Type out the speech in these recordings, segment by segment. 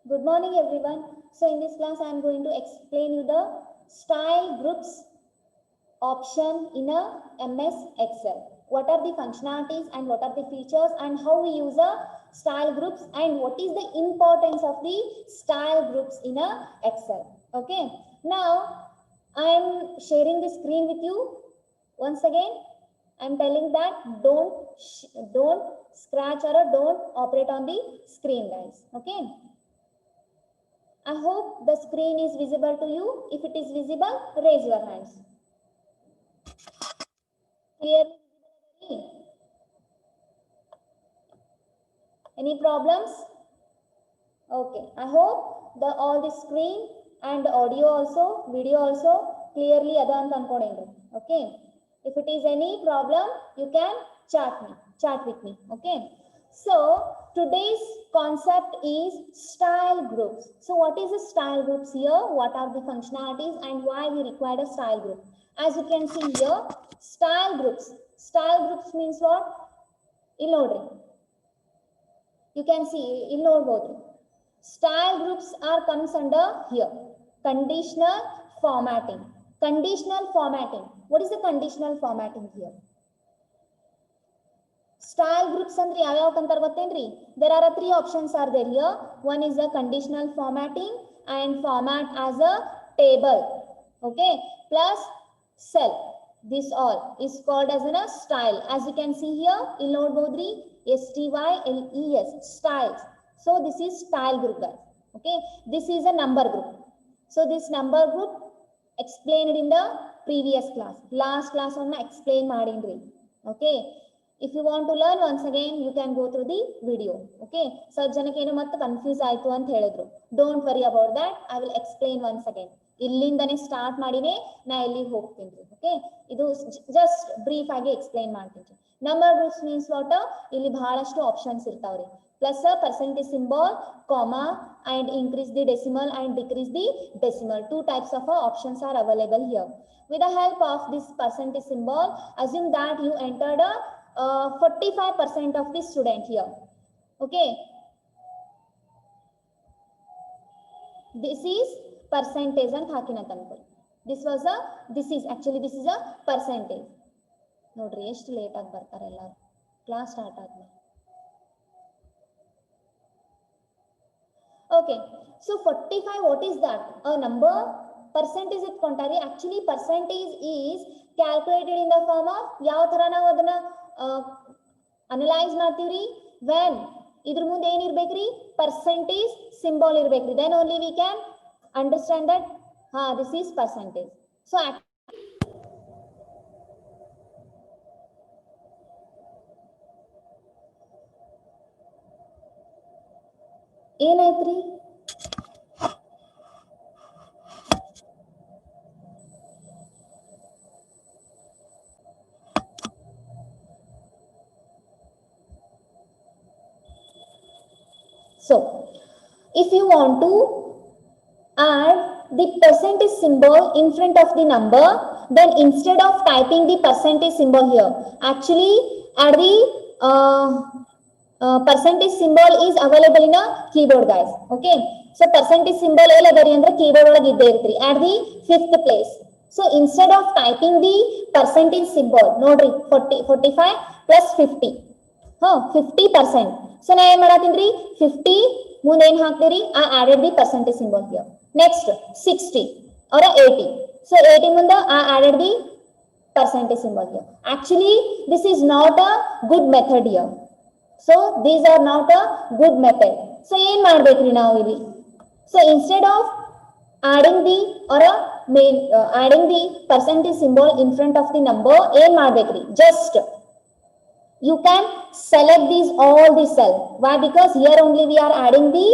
Good morning everyone. So in this class I am going to explain you the style groups option in a MS Excel. What are the functionalities and what are the features and how we use a style groups and what is the importance of the style groups in a Excel. Okay. Now I am sharing the screen with you. Once again I am telling that don't scratch or don't operate on the screen, guys. Okay. I hope the screen is visible to you. If it is visible, raise your hands. Clearly visible? Any problems? Okay. I hope all the screen and audio also, video also clearly adan kankodenge. Okay. If it is any problem, you can chat with me. Okay. So today's concept is style groups. So what is a style groups here? What are the functionalities and why we require a style group? As you can see here, style groups. Style groups means what? You can see both. Style groups are comes under here. Conditional formatting. Conditional formatting. What is the conditional formatting here? Style groups andre yav kantar gottendri. There are three options are there here. One is a conditional formatting and format as a table. Okay, plus cell. This all is called as a style. As you can see here, Illinois Bodri, STYLES, styles. So this is style group, guys. Okay, this is a number group. So this number group explained in the previous class. Last class on explain madindri. Okay. If you want to learn once again, you can go through the video. Okay. So janake enu matte confuse aitu anta helidru. Don't worry about that. I will explain once again. Illindane start madine na elli hogtini. Okay. Idu just brief agi explain ಮಾಡ್ತೀನಿ. Number groups means what? Illi ಬಹಳಷ್ಟು options ಇರ್ತಾವ್ರಿ. Plus a percentage symbol, comma, and increase the decimal and decrease the decimal. Two types of options are available here. With the help of this percentage symbol, assume that you entered a 45% of the student here. Okay. This is percentage and hakinat ankol. This is a percentage. Nodri ಎಷ್ಟು late ಆಗಿ ಬರ್ತಾರೆ ಎಲ್ಲರೂ class start ಆದ್ಮೇಲೆ. Okay, so 45, what is that? A number percentage itkontari. Actually percentage is calculated in the form of yav thara ನಾವು ಅದನ್ನ analyse ಮಾಡ್ತೀವ್ರಿ. when ಇದ್ರ ಮುಂದೆ ಏನು ಇರಬೇಕ್ರಿ? percentage symbol ಇರಬೇಕ್ರಿ. then only we can understand that this is percentage. So ಏನಾಯ್ತ್ರಿ? So if you want to add the percentage symbol in front of the number, then instead of typing the percentage symbol here, actually add the percentage symbol is available in a keyboard, guys. Okay, so percentage symbol ella bari andre keyboard olaga idde irtri at the 5th place. So instead of typing the percentage symbol, nodri 45 plus 50, 50%. So na em madatindri 50 ಮುಂದೆ ಏನು ಹಾಕ್ತೀರಿ? I added the percentage symbol here. Next 60 or 80. So 80 ಮುಂದೆ I added the percentage symbol here. Actually this is not a good method here. So these are not a good method. So ಏನು ಮಾಡಬೇಕ್ರಿ ನಾವು ಇಲ್ಲಿ? So instead of adding the adding the percentage symbol in front of the number, ಏನು ಮಾಡಬೇಕ್ರಿ? Just you can select these all the cell. Why? Because here only we are adding the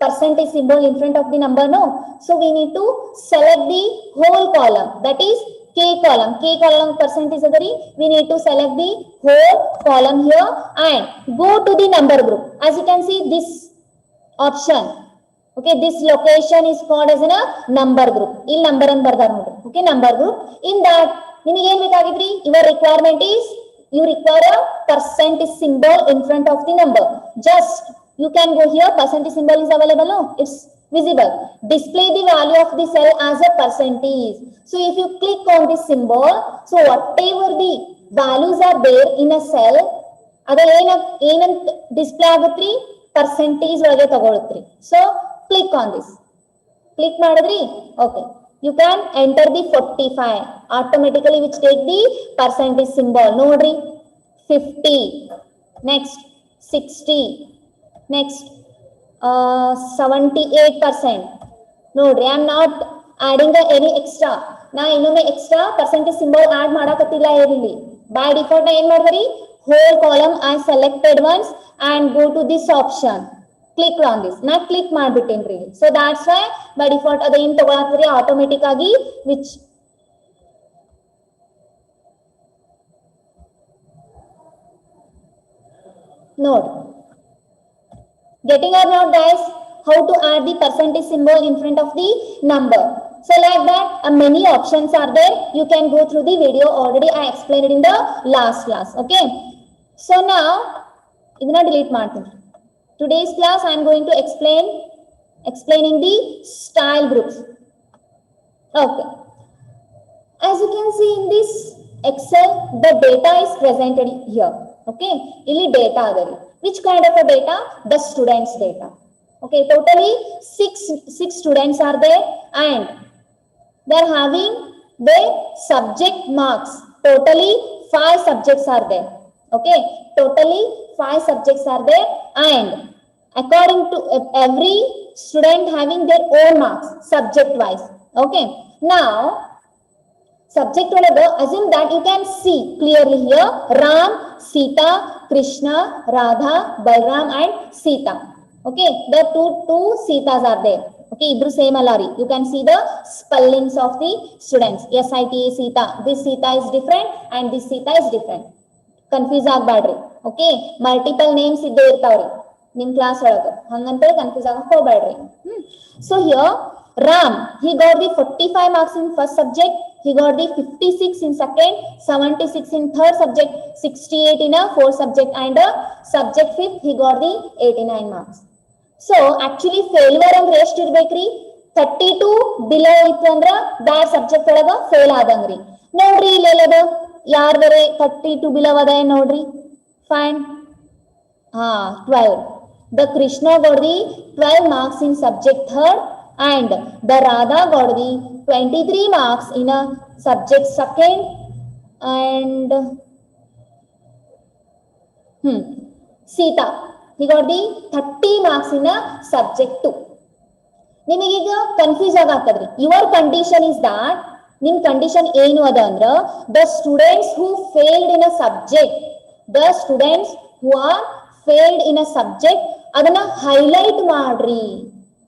percentage symbol in front of the number, no? So we need to select the whole column, that is K column. K column percentage adari, we need to select the whole column here and go to the number group. As you can see this option, okay, this location is called as a number group. Il number and bardar nodri. Okay, number group. In that ನಿಮಗೆ ಏನು ಬೇಕಾಗಿದ್ರಿ? Your requirement is you require a percentage symbol in front of the number. Just You can go here, percentage symbol is available, no? It's visible. Display the value of the cell as a percentage. So if you click on this symbol, so whatever the values are there in a cell, ಅದು ಏನಂತ display ಆಗುತ್ತ್ರಿ, percentage ಒಳಗೆ ತಗೊಳುತ್ತ್ರಿ. So click on this, click ಮಾಡಿದ್ರಿ, okay, you can enter the 45 automatically, which take the percentage symbol. ನೋಡ್ರಿ, 50, next 60, next 78%. ನೋಡ್ರಿ, I am not adding any extra. ನಾ ಇನ್ನೊಮ್ಮೆ ಎಕ್ಸ್ಟ್ರಾ ಪರ್ಸೆಂಟೇಜ್ ಸಿಂಬಲ್ ಆಡ್ ಮಾಡಕತ್ತಿಲ್ಲ ಇಲ್ಲಿ. ಬೈ ಡಿಫಾಲ್ಟ್ ನಾ ಏನ್ ಮಾಡಿದ್ರಿ, whole column I selected once and go to this option. Click on this. ನಾ click ಮಾಡ್ಬಿಟ್ಟೇನ್ರಿ. So that's why by default ಅದು ಏನ್ ತಗೊಳತ್ರಿ ಆಟೋಮೆಟಿಕ್ ಆಗಿ which node. Getting or not, guys? How to add the percentage symbol in front of the number. So like that, many options are there. You can go through the video. Already I explained it in the last class. Okay. So now, idna delete ಮಾಡ್ತೀನಿ. Today's class I am going to explaining the style groups. Okay. As you can see in this Excel, the data is presented here. Okay. Illi data adari. Which kind of a data? The students data. Okay. Totally six students are there and they are having their subject marks. Totally 5 subjects are there. Okay, totally 5 subjects are there and according to every student having their own marks subject wise. Okay, now subject olaga, assume that you can see clearly here Ram, Sita, Krishna, Radha, Balram and Sita. Okay, the two Sitas are there. Okay, ibru same alari. You can see the spellings of the students. SITA Sita. This Sita is different and this Sita is different. Confuse ಆಗಬೇಡ್ರಿ. Okay, multiple names ಇದ್ದೇ ಇರ್ತಾವ್ರಿ ನಿಮ್ class ಒಳಗ, ಹಂಗಂತ confuse ಆಗಕ್ ಹೋಗ್ಬೇಡ್ರಿ. So here Ram, he got the 45 marks in first subject, he got the 56 in second, 76 in third subject, 68 in a fourth subject and a subject fifth he got the 89 marks. So actually failure ಅಂದ್ರೆ ಎಷ್ಟು ಇರ್ಬೇಕ್ರಿ, 32 below ಇತ್ತು ಅಂದ್ರ that subject ಒಳಗ fail ಆದಂಗ್ರಿ. ನೋಡ್ರಿ ಇಲ್ಲೆಲ್ಲದ ಯಾರ್ದರೆ 32 below ಅದ ನೋಡ್ರಿ, fine. 12. The Krishna got the 12 marks in subject third and the Radha got the 23 marks in a subject second and Sita, he got the 30 marks in a subject 2. ನಿಮಗೀಗ confuse ಆಗತ್ತದ್ರಿ. Your condition is that, ನಿಮ್ condition ಏನು ಅದ ಅಂದ್ರ the students who failed in a subject, the students who are failed in a subject ಅದನ್ನ highlight ಮಾಡ್ರಿ.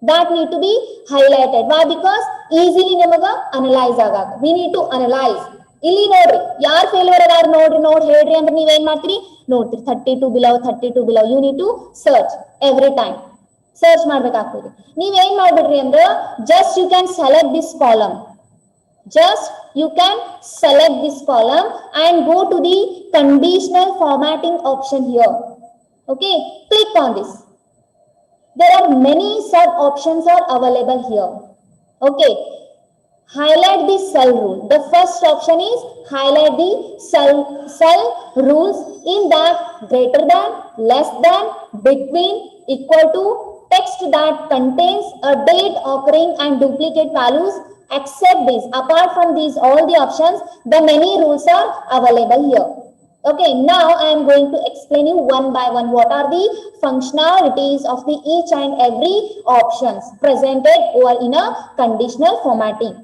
that need to be highlighted. Why? Because easily ನಿಮಗ analyse ಆಗಾಕ. we need to analyze. ಇಲ್ಲಿ ನೋಡ್ರಿ ಯಾರ್ ಫೇಲ್ಯೂರ್ ಅದಾರ ನೋಡ್ರಿ ಹೇಳ್ರಿ ಅಂದ್ರೆ ನೀವೇನ್ ಮಾಡ್ತೀರಿ, ನೋಡ್ತೀರಿ 32 below. you need to search every time. Search ಮಾಡ್ಬೇಕಾಗ್ತದೆ. ನೀವೇನ್ ಮಾಡ್ಬಿಡ್ರಿ ಅಂದ್ರ just you can select this column. Just you can select this column and go to the conditional formatting option here. Okay, click on this. There are many sub options are available here. Okay, highlight the cell rule. The first option is highlight the cell rules in that greater than, less than, between, equal to, text that contains a date occurring and duplicate values. Except this, apart from these all the options, the many rules are available here. Okay, now I am going to explain you one by one what are the functionalities of the each and every options presented over in a conditional formatting.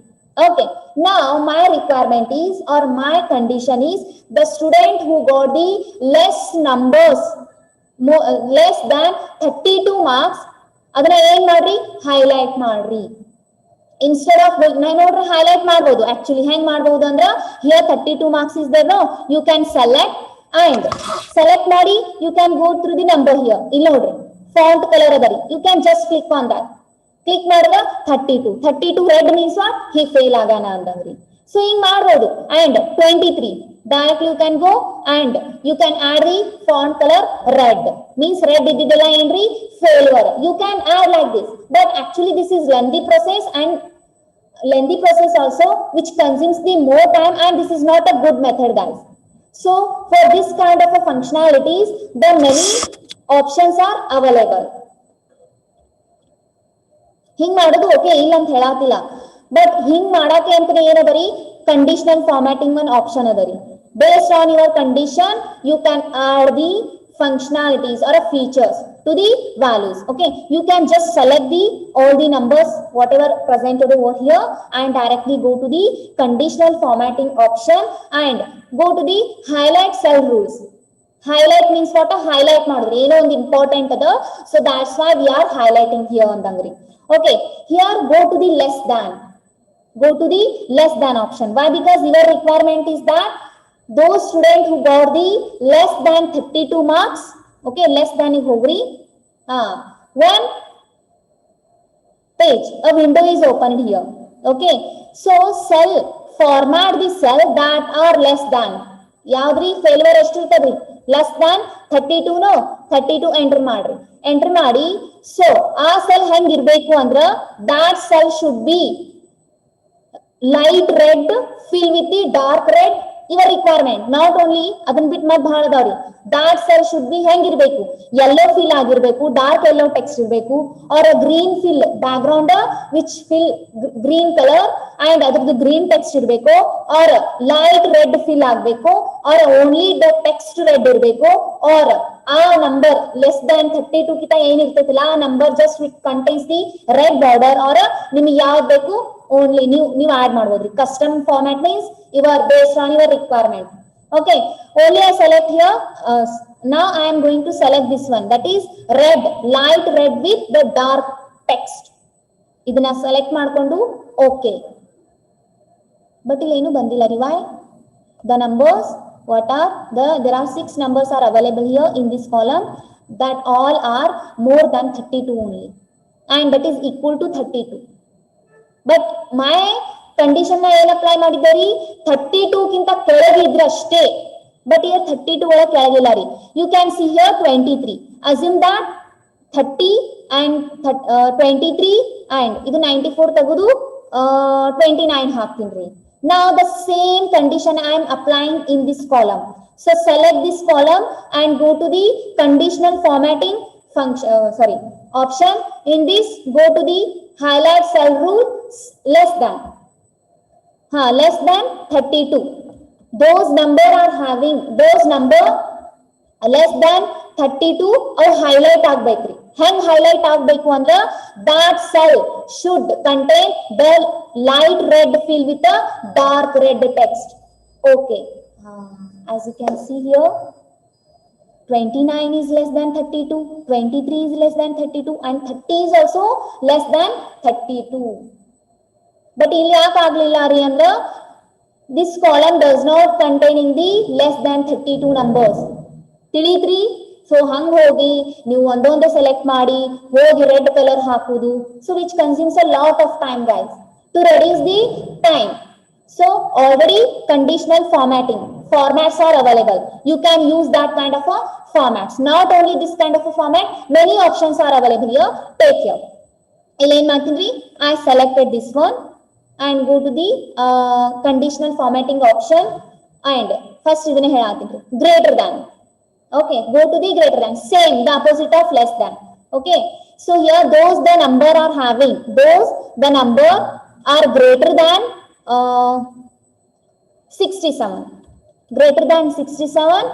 Okay, now my requirement is or my condition is the student who got the less numbers, less than 32 marks, ಅದನ್ನ ಏನ್ ಮಾಡ್ರಿ, highlight ಮಾಡ್ರಿ. Instead of ನೋಡ್ರಿ highlight ಮಾಡಬಹುದು. Actually ಹೆಂಗ್ ಮಾಡಬಹುದು ಅಂದ್ರ here 32 marks is there, no, you can select and select ಮಾಡಿ you can go through the number here. ಇಲ್ಲಿ ನೋಡ್ರಿ font color ಅದರಿ, you can just click on that. Click ಮಾಡಿದ್ರ 32 red means what, he fail ಆಗಾನ ಅಂದಂಗ್ರಿ. So ಹಿಂಗ್ ಮಾಡಬಹುದು. and 23 directly you can go and you can add the font color red, means red ididella ಏನ್ರಿ failure. You can add like this, but actually this is lengthy process also, which consumes the more time, and this is not a good method, guys. So for this kind of a functionalities, the many options are available. ಹಿಂಗ್ ಮಾಡೋದು okay ಇಲ್ಲ ಅಂತ ಹೇಳಾತಿಲ್ಲ, but ಹಿಂಗ್ ಮಾಡಾಕೆ ಅಂತಾನೆ ಏನದರಿ conditional formatting ಒಂದು option ಅದರಿ. Based on your condition, you can add the functionalities or features to the values. Okay, you can just select the all the numbers whatever presented over here and directly go to the conditional formatting option and go to the highlight cell rules. Highlight means what? A highlight ಮಾಡಿದ್ರಿ ಏನೋ ಒಂದು important ಅದ, so that's why we are highlighting here ಅಂದಂಗ್ರಿ. Okay, here go to the less than. Go to the less than option. Why? Because your requirement is that those students who got the less than 32 marks, okay, less than is hogri, one page, a window is opened here. Okay, so cell, format the cell that are less than. ಯಾವ್ದ್ರಿ failure ಎಷ್ಟು ಇರ್ತದ್ರಿ less than 32 no 32 enter ಮಾಡ್ರಿ. Enter ಮಾಡಿ so ಆ cell ಹೆಂಗ್ ಇರ್ಬೇಕು ಅಂದ್ರ that cell should be light red fill with the dark red, your requirement. Not only ಅದನ್ನ ಬಿಟ್ಟು ಮತ್ತೆ ಬಹಳ ಅದಾವ್ರಿ. that cell should be ಹೆಂಗ್ ಇರ್ಬೇಕು, yellow fill ಆಗಿರ್ಬೇಕು, dark yellow text ಇರ್ಬೇಕು, or a green fill background which fill green color and ಅದ್ರದ್ದು green text ಇರ್ಬೇಕು, or light red fill ಆಗ್ಬೇಕು, or only the text red ಇರ್ಬೇಕು, or ಆ number less than 32 ಕಿಂತ ಏನ್ ಇರ್ತೈತಿಲ್ಲ ಆ number just which contains the red border, or ನಿಮಗೆ ಯಾವ್ದು ಬೇಕು only ನೀವು add ಮಾಡ್ಬೋದ್ರಿ. custom format means you are based on your requirement. Okay, only I select here. Now I am going to select this one, that is red, light red with the dark text. ಇದನ್ನ select ಮಾಡ್ಕೊಂಡು okay. But ಇಲ್ಲಿ ಏನು ಬಂದಿಲ್ಲ ರೀ. why? The numbers, what are there are 6 numbers are available here in this column, that all are more than 32 only, and that is equal to 32. But my condition ನ ಏನ್ apply ಮಾಡಿದ್ದೀರಿ 32 ಕಿಂತ ಕೆಳಗೆ ಇದ್ರೆ ಅಷ್ಟೇ, ಬಟ್ here 32 ಒಳಗೆ ಕೆಳಗಿಲ್ಲ ರೀ. You can see here 23. Assume that 30 and 23 and ಇದು 94 ತೆಗೆದು 29 ಹಾಕ್ತೀನಿ. Now the same condition I am applying in this column. So select this column and go to the conditional formatting function option. In this, go to the highlight cell rule, less than less than 32. Those number are having those number less than 32 or highlight ಆಗ್ಬೇಕ್ರಿ. ಹೆಂಗ್ highlight ಆಗ್ಬೇಕು ಅಂದ್ರ that cell should contain the light red fill with a dark red text. Okay, as you can see here 29 is less than 32, 23 is less than 32, and 30 is also less than 32. But ಇಲ್ಲಿ ಯಾಕೆ ಆಗ್ಲಿಲ್ಲ ರೀ ಅಂದ್ರ this column does not containing the less than 32 numbers. ತಿಳಿದ್ರಿ? So ಹಂಗ ಹೋಗಿ ನೀವು ಒಂದೊಂದು select ಮಾಡಿ ಹೋಗಿ ರೆಡ್ ಕಲರ್ ಹಾಕುದು, so which consumes a lot of time, guys, to reduce the time. So already conditional formatting formats are available. You can use that kind of a formats. Not only this kind of a format, many options are available here. Take care. ಇಲ್ಲಿ ಏನ್ ಮಾಡ್ತೀನಿ, I selected this one and go to the conditional formatting option, and first ಇದನ್ನ ಹೇಳಾತೀನಿ greater than. Okay, go to the greater than, same the opposite of less than. Okay, so here those the number are having, those the number are greater than 67, greater than 67,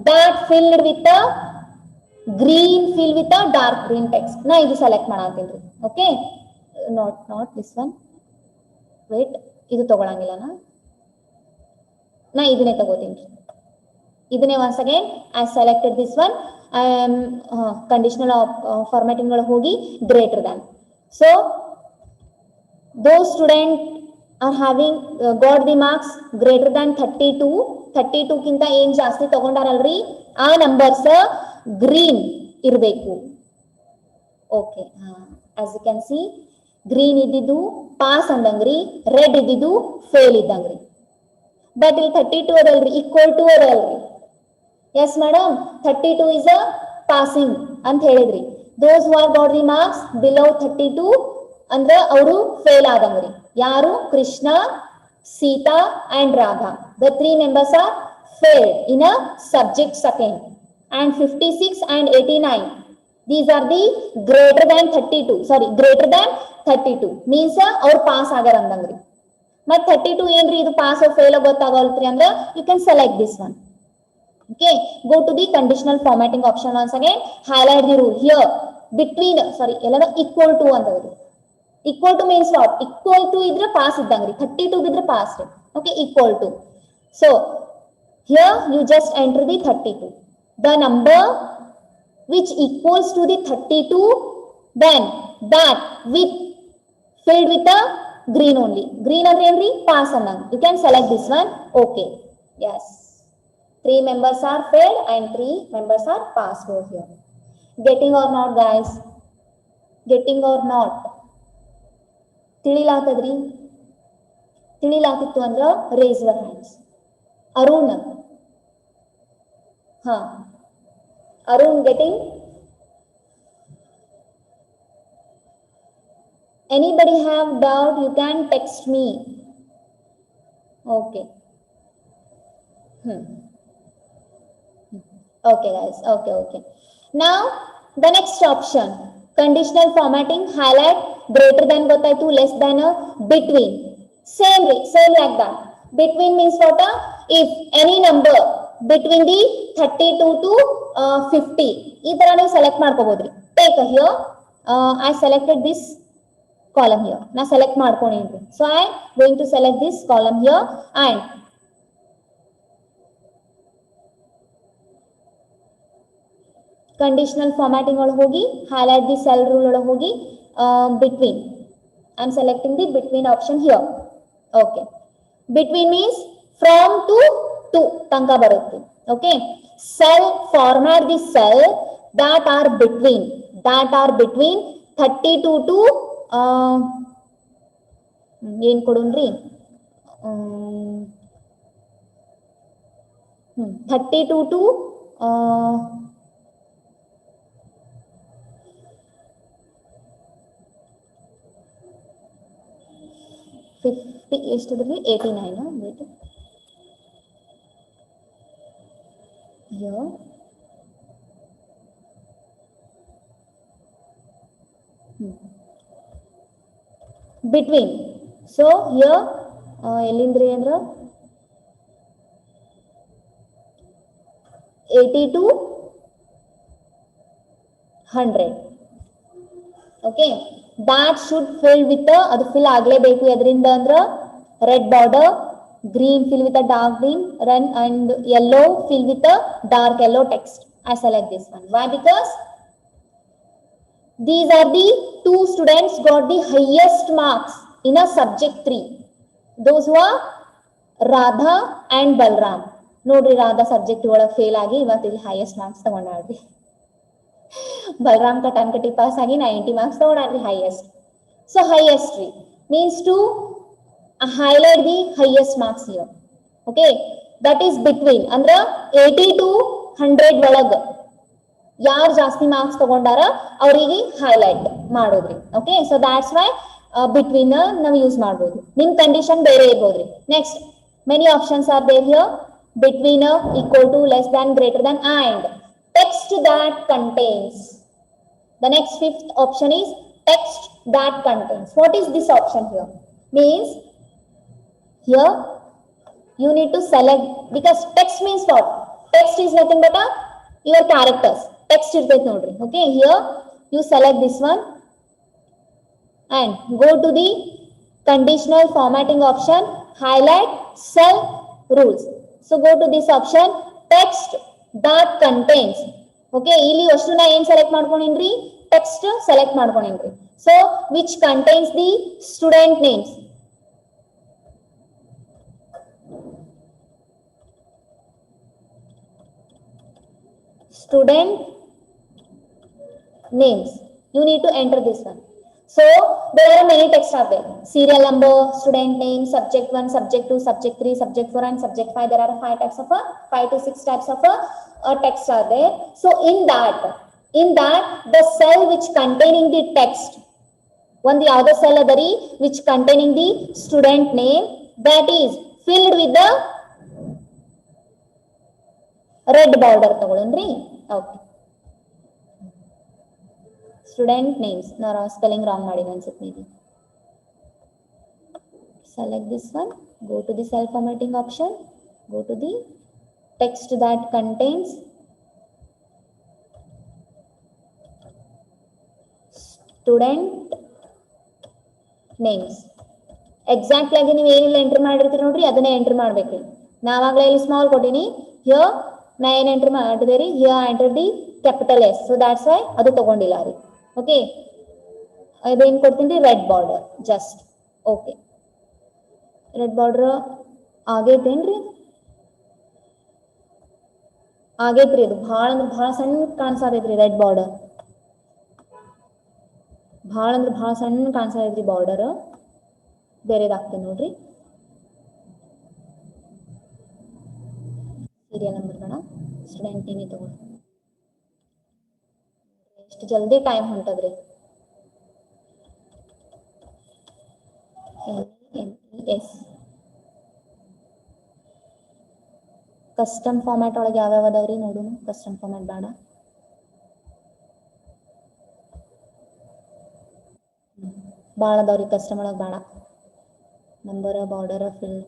that filled with a green fill with a dark green text. Na idu select ಮಾಡಾತೀನಿ. Okay, not this one. Wait, ಇದು ತಗೊಳಂಗಿಲ್ಲ ನಾ ಇದನ್ನೇ ತಗೋತೀನಿ. ಇದನ್ನೇ once again I selected this one. I am conditional formatting ಒಳಗೆ ಹೋಗಿ greater than. So those students are having got the marks greater than 32 ಕಿಂತ ಏನ್ ಜಾಸ್ತಿ ತಗೊಂಡಾರಲ್ರಿ ಆ ನಂಬರ್ಸ್ ಗ್ರೀನ್ ಇರಬೇಕು. Okay, as you can see green ಇದ್ದಿದ್ದು ಪಾಸ್ ಅಂದಂಗ್ರಿ, ರೆಡ್ ಇದ್ದಿದ್ದು fail ಇದ್ದಂಗ್ರಿ. But ಇಲ್ಲಿ 32 ಅದಲ್ರಿ, equal to ಅದಲ್ರಿ. Yes, madam. 32 is a passing ಅಂತ ಹೇಳಿದ್ರಿ. Those who have got the marks below 32 ಅಂದ್ರೆ ಅವರು ಫೇಲ್ ಆದಂಗ್ರಿ. ಯಾರು? Krishna, Sita and Radha. The three members are failed in a subject second. And 56 and 89. These are the greater than 32. Sorry, greater than 32. Means ಅವ್ರು pass ಆಗ್ಯಾರ ಅಂದಂಗ್ರಿ. ಮತ್ 32 ಏನ್ರಿ ಇದು pass or fail ಗೊತ್ತಾಗಲ್ತ್ರಿ ಅಂದ್ರೆ you can select this one. Okay, go to the conditional formatting option once again. Highlight the rule here between. Sorry, ಎಲ್ಲದ equal to ಅಂತಂದ್ರಿ. Equal to means what? Equal to ಇದ್ರೆ pass ಇದ್ದಂಗ್ರಿ. 32 ಬಿದ್ರೆ pass. Okay, equal to. So here you just enter the 32. The number which equals to the 32, then that with filled with a green only. Green ಅಂದ್ರೆ ಏನ್ರಿ? Pass ಅನ್ನಂಗ್. You can select this one. Okay. Yes. 3 members are failed and 3 members are passed over here. Getting or not, guys? Getting or not? ತಿಳಿಲಾತದ್ರಿ? ತಿಳಿಲಾತಿತ್ತು ಅಂದ್ರ raise your hands. Arun. Arun, getting? Anybody have doubt? You can text me. Okay. Okay, guys. Okay. Now, the next option. Conditional formatting. Highlight. Greater than ಗೊತ್ತಾಯ್ತು, less than, between. Same like that. Between means what? If any number between the 32 to 50. ಈ ತರ ನೀವು select ಮಾಡ್ಕೋಬಹುದ್ರಿ. Take here. I selected this column here. ನಾ select ಮಾಡ್ಕೊಂಡಿನಿ. So I am going to select this column here and conditional formatting ಒಳಗೆ ಹೋಗಿ highlight the cell rule ಒಳಗೆ ಹೋಗಿ between. I am selecting the between option here. Okay. Between means from to ತನಕ ಬರುತ್ತೆ. Okay. Cell, format the cell that are between 32 to ಏನ್ ಕೊಡುನ್ರಿ 32 to 50 ಎಷ್ಟಿದ್ರಿ 89 wait here between. So here ಎಲ್ಲಿಂದ್ರಿ ಅಂದ್ರ 80 to 100. Okay, that should fill with ಅದು fill ಆಗ್ಲೇಬೇಕು. ಎದರಿಂದ ಅಂದ್ರ red border, green fill with a dark green, red and yellow fill with a dark yellow text. I select this one. Why? Because these are the two students got the highest marks in a subject 3. Those who are Radha and Balram. ನೋಡ್ರಿ, Radha subject ಒಳಗೆ fail ಆಗಿ ಇವತ್ತು ಇಲ್ಲಿ highest marks ತಗೊಂಡಾಡ್ರಿ. Balram ಕಟಾನ್ ಕಟಿ pass ಆಗಿ 90 marks ತಗೊಂಡಾಡ್ರಿ highest. So highest ರೀ means to highlight the highest marks here. Okay, that is between ಅಂದ್ರ 80 to 100 ಒಳಗ ಯಾರು ಜಾಸ್ತಿ ಮಾರ್ಕ್ಸ್ ತಗೊಂಡಾರ ಅವರಿಗೆ ಹೈಲೈಟ್ ಮಾಡೋದ್ರಿ. Okay, so that's why between ನಾವು ಯೂಸ್ ಮಾಡ್ಬೋದು. ನಿಮ್ ಕಂಡೀಷನ್ ಬೇರೆ ಇರ್ಬೋದ್ರಿ. Next, many options are there here. Between, equal to, less than, greater than, and text that contains. The next fifth option is text that contains. What is this option here? Means here you need to select, because text means what? Text is nothing but your characters. Text irtayt nodri. Okay, here you select this one and go to the conditional formatting option, highlight cell rules. So go to this option, text that contains. Okay, ಇಲ್ಲಿ ಅಷ್ಟು ನಾ ಏನ್ select ಮಾಡ್ಕೊಂಡಿನ್ರಿ, text select ಮಾಡ್ಕೊಂಡಿನ್ರಿ. So which contains the student names. Student names. You need to enter this one. So there are many texts are there. Serial number, student name, subject 1, subject 2, subject 3, subject 4 and subject 5. There are 5 to 6 types of text are there. So in that the cell which containing the text, ಒಂದು ಯಾವುದೋ cell ಅದರಿ which containing the student name, that is filled with the red border ತಗೊಳ್ಳೋಣ್ರಿ. Okay, student names ನಾನು spelling wrong ಮಾಡಿದೆ ಅನ್ಸುತ್ತೆ maybe. Select this one, go to the cell formatting option, go to the text that contains student names. Exact ಆಗಿ ನೀವು ಏನಿಲ್ಲ entry ಮಾಡಿರ್ತೀರಿ ನೋಡ್ರಿ, ಅದನ್ನೇ entry ಮಾಡ್ಬೇಕ್ರಿ. ನಾವಾಗಲೇ ಇಲ್ಲಿ ಸ್ಮಾಲ್ ಕೊಟ್ಟಿನಿ, ಹಿಯರ್ ನಾ ಏನ್ ಎಂಟ್ರಿ ಮಾಡಿದೆ ರೀ, here I enter the capital S, so that's why ಅದು ತಗೊಂಡಿಲ್ಲ ರೀ. ಓಕೆ, ಅದೇನ್ ಕೊಡ್ತೀನಿ ರೀ, red border just. Okay, red border ಆಗೈತೇನ್ರಿ? ಆಗೈತ್ರಿ. ಅದು ಭಾಳ ಅಂದ್ರೆ ಭಾಳ ಸಣ್ಣ ಕಾಣಿಸಾತೈತ್ರಿ ರೆಡ್ ಬಾರ್ಡರ್, ಭಾಳ ಅಂದ್ರೆ ಭಾಳ ಸಣ್ಣ ಕಾಣಿಸಾತೈತ್ರಿ ಬಾರ್ಡರ್. ಬೇರೆದಾಗ್ತೀನಿ ನೋಡ್ರಿ. ಸೀರಿಯಲ್ ನಂಬರ್ ಬೇಡ, ಸ್ಟೂಡೆಂಟ್ ನೇಮ್ ತಗೊಳ್ಳಿ. ಎಷ್ಟು ಜಲ್ದಿ ಟೈಮ್ ಹೊಂಟದ್ರಿ. NES ಕಸ್ಟಮ್ ಫಾರ್ಮ್ಯಾಟ್ ಒಳಗೆ ಯಾವ್ಯಾವ ಅದಾವ್ರಿ ನೋಡೋಣ. ಕಸ್ಟಮ್ ಫಾರ್ಮ್ಯಾಟ್ ಬೇಡ. ಭಾಳ ಅದಾವ್ರಿ ಕಸ್ಟಮ್ ಒಳಗೆ ಬೇಡ. Number, border, fill,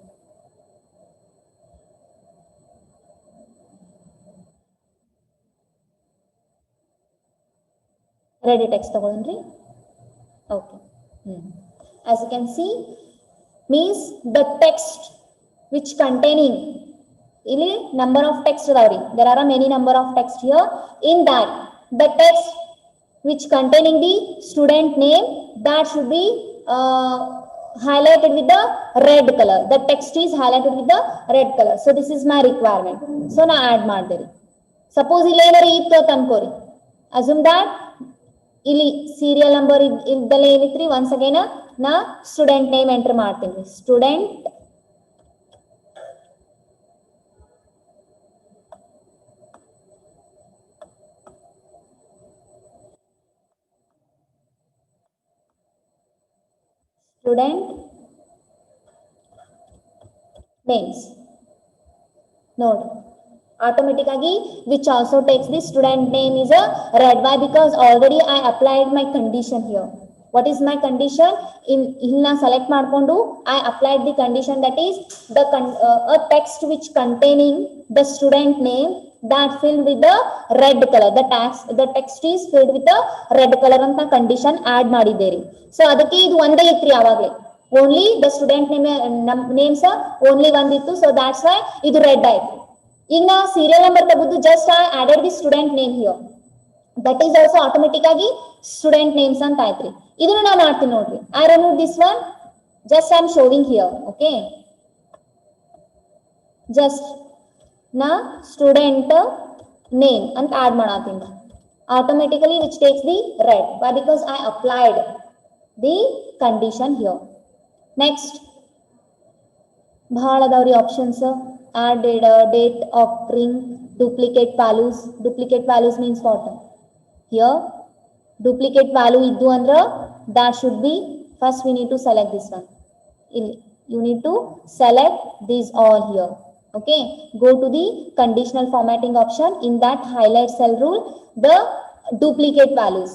ready text ತಗೊಳ್ರಿ. Okay, as you can see means the text which containing, ಇಲ್ಲಿ number of text ಅದಾವ್ರಿ, there are many number of text here. In that the text which containing the student name, that should be highlighted with the red color. The text is highlighted with the red color. So this is my requirement. So na add ಮಾಡ್ದೇರಿ. Suppose ಇಲ್ಲಿ ಏನಾರ ಇತ್ತು ಅಂತ ಅನ್ಕೋರಿ, assume that ಇಲ್ಲಿ serial number ಇದ್ದಲ್ಲೇ ಏನಿತ್ರಿ, once again ನಾ student name enter ಮಾಡ್ತೀನಿ. Student names ನೋಡ್ರಿ, automatic ಆಗಿ which also takes the student name is a red. Why? Because already I applied my condition here. What is my condition? ಇಲ್ಲಿ ನಾ select ಮಾಡ್ಕೊಂಡು I applied the condition, that is the a text which containing the student name that filled with the red color. The text is filled with the red color ಅಂತ condition add ಮಾಡಿದ್ದೇರಿ. So ಅದಕ್ಕೆ ಇದು ಒಂದೇ ಇತ್ರಿ ಯಾವಾಗಲೇ, only the student names only ಒಂದಿತ್ತು. So that's why ಇದು red ಆಯ್ತು. ಈಗ ನಾ ಸೀರಿಯಲ್ ನಂಬರ್ ತಗೋದು just I added the student name here, that is also automatic ಆಗಿ ಸ್ಟೂಡೆಂಟ್ ನೇಮ್ಸ್ ಅಂತ ಆಯ್ತ್ರಿ. ಇದನ್ನು ನಾ ಮಾಡ್ತೀನಿ ನೋಡ್ರಿ. I remove this one, just I am showing here. Okay, just ನಾ ಸ್ಟೂಡೆಂಟ್ ನೇಮ್ ಅಂತ ಆಡ್ ಮಾಡತ್ತೀನಿ automatically, which takes the red. Why? Because I applied the condition here. Next ಬಹಳ ಅದಾವ್ರಿ options. added date occurring, duplicate values. Duplicate values means what? Here duplicate value iddu andra, that should be, first we need to select this one. You need to select these all here. Okay, go to the conditional formatting option. In that highlight cell rule the duplicate values.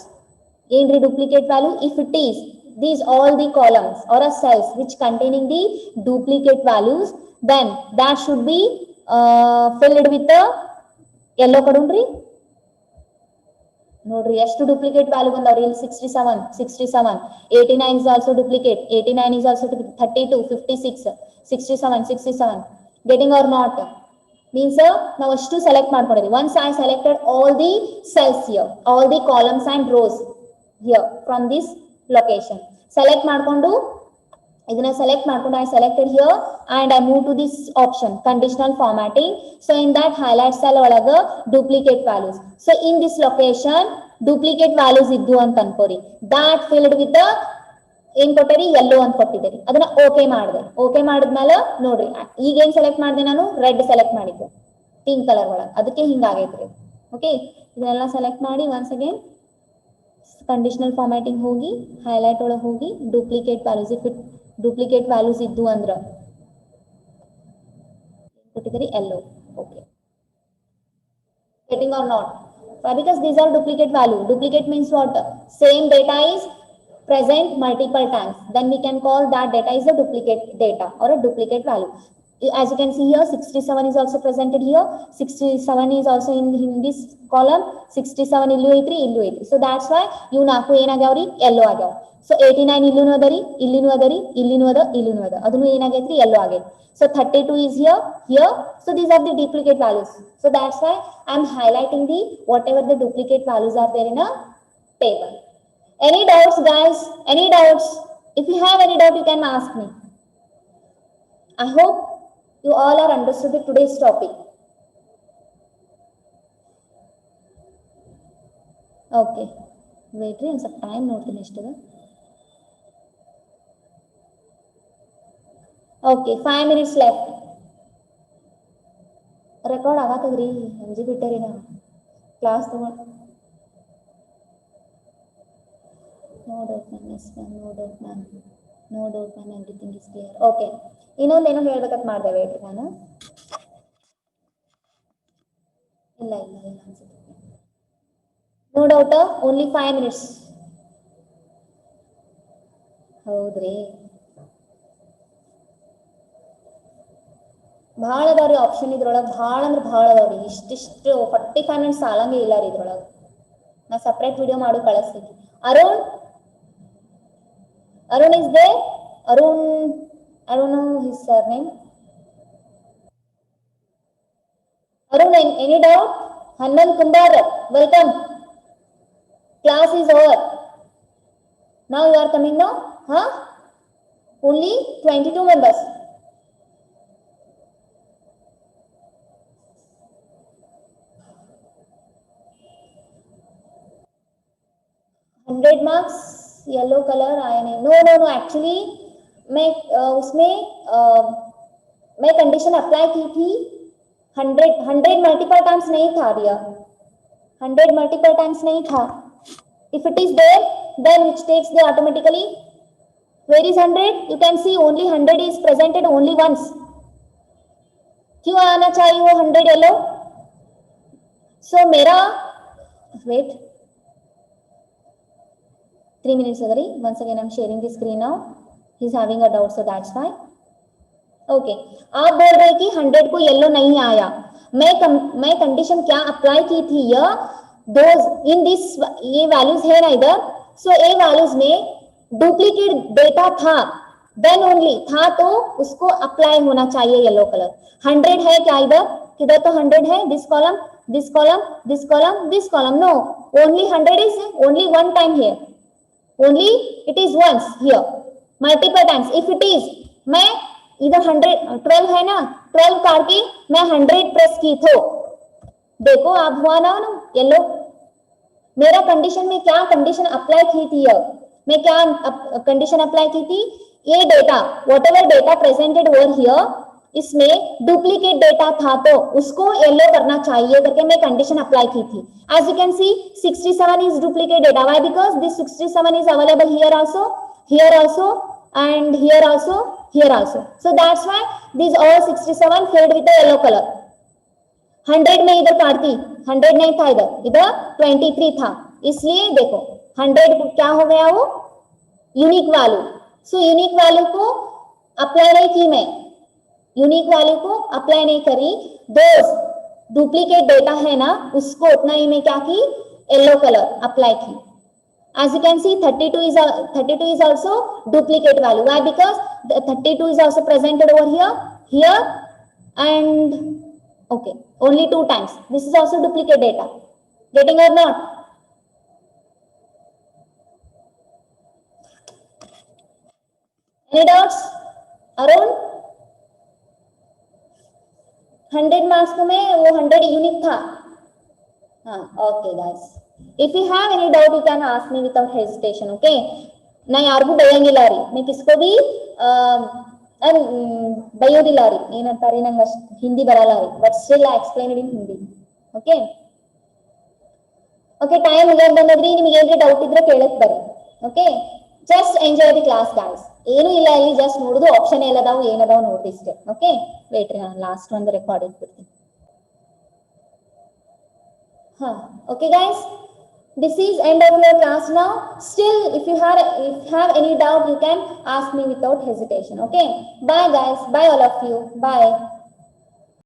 In the duplicate value, if it is these all the columns or a cells which containing the duplicate values, then that should be filled with the yellow ಕೊಡುನ್ರಿ. ನೋಡ್ರಿ ಎಷ್ಟು duplicate value ಬಂದವ್ರಿ ಇಲ್ಲಿ. 67, 89 is also duplicate, 89 is also duplicate, 32, 56, 67, 67. Getting or not? Means ನಾವು ಅಷ್ಟು select ಮಾಡ್ಕೊಂಡಿರಿ. Once I selected all the cells here, all the columns and rows here from this location, select ಮಾಡ್ಕೊಂಡು ಇದನ್ನ select ಮಾಡ್ಕೊಂಡು I selected here and I move to this option conditional formatting. So in that highlight cell ಒಳಗ duplicate values. So in this location duplicate values ಇದ್ದು ಅಂತ ಅನ್ಕೋರಿ. that filled with the ಏನ್ ಕೊಟ್ಟರಿ, yellow ಅಂತ ಕೊಟ್ಟಿದ್ದೀರಿ. ಅದನ್ನ ಓಕೆ ಮಾಡಿದೆ. Okay ಮಾಡಿದ್ಮೇಲೆ ನೋಡ್ರಿ ಈಗ ಏನ್ ಸೆಲೆಕ್ಟ್ ಮಾಡಿದೆ, ನಾನು ರೆಡ್ ಸೆಲೆಕ್ಟ್ ಮಾಡಿದ್ದೆ. ಪಿಂಕ್ ಕಲರ್ ಒಳಗೆ, ಅದಕ್ಕೆ ಹಿಂಗಾಗೈತ್ರಿ. ಓಕೆ, ಇದನ್ನೆಲ್ಲ ಸೆಲೆಕ್ಟ್ ಮಾಡಿ ಒನ್ಸ್ ಅಗೇನ್ ಕಂಡೀಷನಲ್ ಫಾರ್ಮ್ಯಾಟಿಂಗ್ ಹೋಗಿ ಹೈಲೈಟ್ ಒಳಗೆ ಹೋಗಿ duplicate values, if it duplicate values ಇದ್ದು ಅಂದ್ರೆ ಕೊಟ್ಟಿದ್ದೀರಿ ಎಲ್ಲೋ. Okay, getting or not? Why? Because these are duplicate value. Duplicate means what? Same data is present multiple times. Then we can call that data is a duplicate data or a duplicate value. As you can see here, 67 is also presented here. 67 is also in this column. 67 illu ಐತ್ರಿ, illu ಐತ್ರಿ. So that's why ಇವು ನಾಲ್ಕು ಏನಾಗ್ಯಾವ್ರಿ, ಎಲ್ಲೋ ಆಗ್ಯಾವ. So 89 ಇಲ್ಲಿನೂ ಅದರಿ, ಇಲ್ಲಿನೂ ಅದರಿ, ಇಲ್ಲಿನೂ ಅದ, ಇಲ್ಲಿನೂ ಅದ, ಅದನ್ನು ಏನಾಗೈತ್ರಿ, ಎಲ್ಲೋ ಆಗೈತಿ. So 32 is here, here. So these are the duplicate values. So that's why I'm highlighting the whatever the duplicate values are there in a table. Any doubts, guys? Any doubts? If you have any doubt, you can ask me. I hope you all are understood today's topic. Okay. Wait, some time note next. Okay, 5 minutes left. Record ಆಗತ್ತದ್ರಿ, ಅಂಜಿ ಬಿಟ್ಟರಿ ನಾ class ತಗೊಂಡು. No doubt ma'am, yes ma'am, no doubt ma'am, no doubt ma'am, everything is clear. Okay, ಇನ್ನೊಂದೇನೋ ಹೇಳ್ಬೇಕಂತ ಮಾಡಿದೆ, wait ನಾನು. ಇಲ್ಲ ಅನ್ಸುತ್ತೆ. No doubt, only 5 minutes. ಹೌದ್ರಿ, ಭಾಳ ಅದಾವ್ರಿ ಆಪ್ಷನ್ ಇದ್ರೊಳಗೆ, ಭಾಳ ಅಂದ್ರೆ ಭಾಳ ಅದಾವ್ರಿ. ಇಷ್ಟಿಷ್ಟು 45 ಮಿನಿಟ್ಸ್ ಸಾಲಂಗೆ ಇಲ್ಲ ರೀ ಇದ್ರೊಳಗೆ. ನಾ ಸಪ್ರೇಟ್ ವಿಡಿಯೋ ಮಾಡಿ ಕಳಿಸ್ತೀನಿ. Arun is there? Arun, I don't know his surname. Arun, any doubt? Hanuman Kumbar, welcome. Class is over. Now you are coming now? Huh? Only 22 members. Marks yellow colour आया नहीं. No actually मैं उसमें मैं condition apply की थी. 100 multiple times नहीं था रिया, 100 multiple times नहीं था. If it is there then which takes the automatically. Where is 100? You can see only 100 is presented only once. क्यों आना चाहिए वो 100 येलो? So मेरा wait 3 minutes agari. Once again I'm sharing the screen now. He's having a doubt, so that's why. Okay, आप बोल रहे कि 100 को येलो नहीं आया. मैं कंडीशन क्या अप्लाई की थी, ये दोज इन दिस ये वैल्यूज है ना इधर. सो ये वैल्यूज में डुप्लीकेट डेटा था, देन ओनली था तो उसको अप्लाई होना चाहिए येलो कलर. 100 है क्या इधर, किधर तो 100 है. This column, this column, this column, this column. No, only 100 is only one time here. Only it is once here, multiple times. If it is, मैं इधर 12 है ना, 12 काट के मैं 100 प्रेस की तो देखो आप हुआ ना येलो. मेरा कंडीशन में क्या कंडीशन अप्लाई की थी, मैं क्या कंडीशन अप्लाई की थी, ये data whatever data presented over here इसमें डुप्लीकेट डेटा था तो उसको येलो करना चाहिए करके मैं कंडीशन अप्लाई की थी. As you can see 67 is duplicate data. Why? Because this 67 is available here also and here also. So that's why these all 67 filled with the yellow color. 100 में इधर काटती, 100 नहीं था इधर 23 था, इसलिए देखो 100 क्या हो गया वो unique value. So unique value को अप्लाई नहीं की, मैं यूनिक वैल्यू को अप्लाई नहीं करी. दोस्त डुप्लीकेट डेटा है ना, उसको उतना ही मैं क्या की, येलो कलर अप्लाई की. As you can see 32 is also duplicate value. Why? Because the 32 is also presented over here and okay, only 2 times. This is also duplicate data. Getting or not? Any doubts? Arun? 100 marks में वो 100 unique था. हाँ, okay guys. If you have any doubt, you can ask me without hesitation. Okay? ना यार को बयांगी लारी, मैं किसको भी ಅಂಡ್ ಬೈಯೋದಿಲ್ಲ ರೀ, ಏನಂತಾರೆ ನಂಗೆ ಅಷ್ಟು ಹಿಂದಿ ಬರಲ್ಲ ರೀ, but still I explain in Hindi. Okay okay, time ಮುಗಿಯೋದು ಬಂದದ್ರಿ. ನಿಮ್ಗೆ ಏನ್ರಿ ಡೌಟ್ ಇದ್ರೆ ಕೇಳಕ್ ಬರ್ರಿ. Okay, just enjoy the class guys. ಏನು ಇಲ್ಲ ಇಲ್ಲಿ, ಜಸ್ಟ್ ನೋಡುದು ಆಪ್ಷನ್ ಎಲ್ಲದಾವು ಏನದಾವ್ ನೋಡ್ರಿ ಇಷ್ಟೇ. ಓಕೆ ವೇಟ್ ರೀ, ನಾನು ಲಾಸ್ಟ್ ಒಂದು ರೆಕಾರ್ಡ್ ಇಟ್ಬಿಡ್ತೀನಿ. ಹಾ okay guys, this is end of your class now. Still if you have any doubt, you can ask me without hesitation. Okay, bye guys, bye all of you, bye.